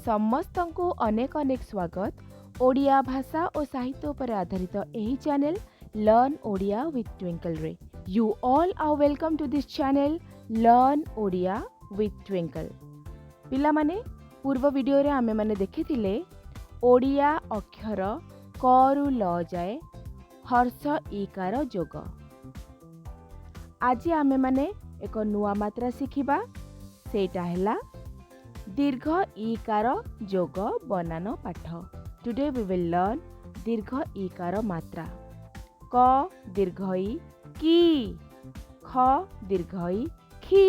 समस्तंकु अनेक अनेक स्वागत। ओडिया भाषा और साहित्य पर आधारित एही channel learn Odia with Twinkle रे। You all are welcome to this channel learn Odia with Twinkle. पिला माने पूर्व वीडियो रे आमे माने देखिथिले ओडिया अक्षर क रु ल जाए हर्ष ईकार जोग। आज आमे माने एक नुआ मात्रा शिखिबा, सेटा हैला दीर्घ ईकार जोग बनान पाठ। टुडे वी विल लर्न दीर्घ ईकार मात्रा। क दीर्घ ई की, ख दीर्घ ई खी,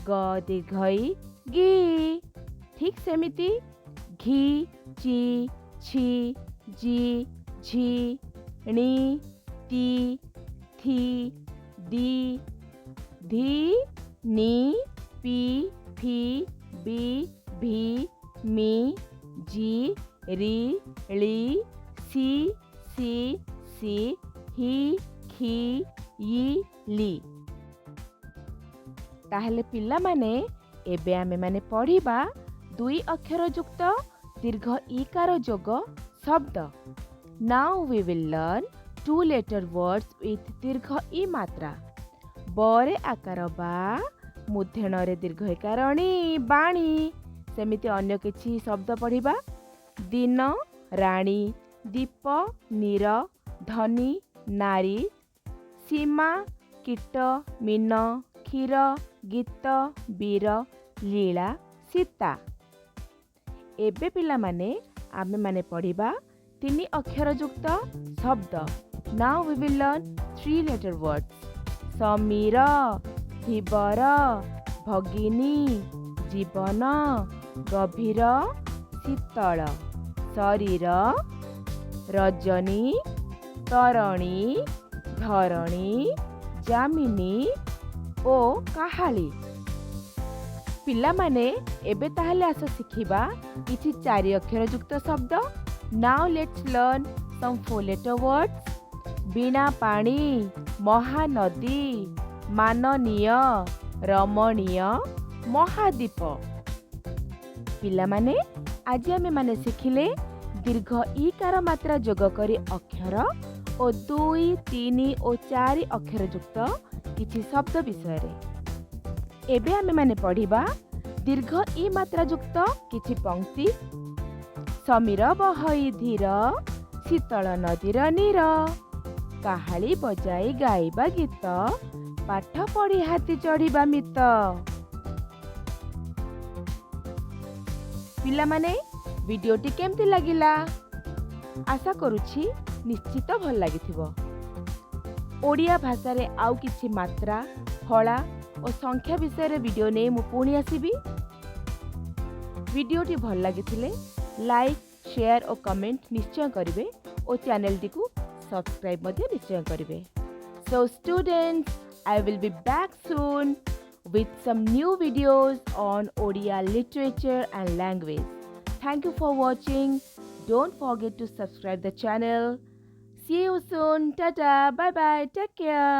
ग दीर्घ ई गी। ठीक सेमिति घी, ची, छी, जी, झी, णी, टी, थी, दी, धी, नी, पी, फी, बी, भी, मी, जी, री, ली, सी, सी, ही, खी, यी, ली। ताहले पिल्ला माने एबे आमे माने पढ़िबा दुई अक्षर युक्त दीर्घ ईकार जोग शब्द। Now we will learn 2 letter words with दीर्घ ई मात्रा। बरे आकार बा, मुद्धेणरे दीर्घ इकार णी बाणी। सेमिति अन्य किछि शब्द पढ़िबा। दिन, राणी, दीप, नीर, धनी, नारी, सीमा, कीट, मीन, क्षीर, गीत, वीर, लीला, सीता। एबे पिला माने आमे माने पढ़िबा 3 अक्षर युक्त शब्द। Now we will learn 3 letter words। समीर, धीवर, भगिनी, जीवन, गभीर, शीतल, शरीर, रजनी, तरणी, धरणी, जामिनी ओ काहाली। पिला माने एबे ताहले आस शिखिबा किछि 4 अक्षर युक्त शब्द। Now let's learn some 4 letter words। बीणा पाणी, महानदी, माननीय, रमणीय, महादीप। पिला माने आज आमे माने शिखिले दीर्घ ईकार मात्रा जोग करी अक्षर और 2, 3 और 4 अक्षर युक्त किछि शब्द विषय रे। एबे आमे माने पढ़िबा दीर्घ ई मात्रा युक्त किछि पंक्ति। समीर बहई धीर, शीतल नदीर नीर, काहाली बजाई गाइबा गीत, पाठ पढ़ी हाथी चढ़िबा मित। पिला माने वीडियोटी केमती लागिला? आशा करूछि निश्चित भल लागिथिबो। ओडिया भाषा रे आउ किछि मात्रा, फला और संख्या विषय रे वीडियो ने मु पुणी आसीबी। वीडियोटी भल लागिथिले लाइक, शेयर और कमेंट निश्चय करिवे और चैनल टी को सब्सक्राइब मध्य निश्चय करिवे। So students, I will be back soon with some new videos on Odia literature and language. Thank you for watching. Don't forget to subscribe the channel. See you soon. Tata. Bye bye. Take care.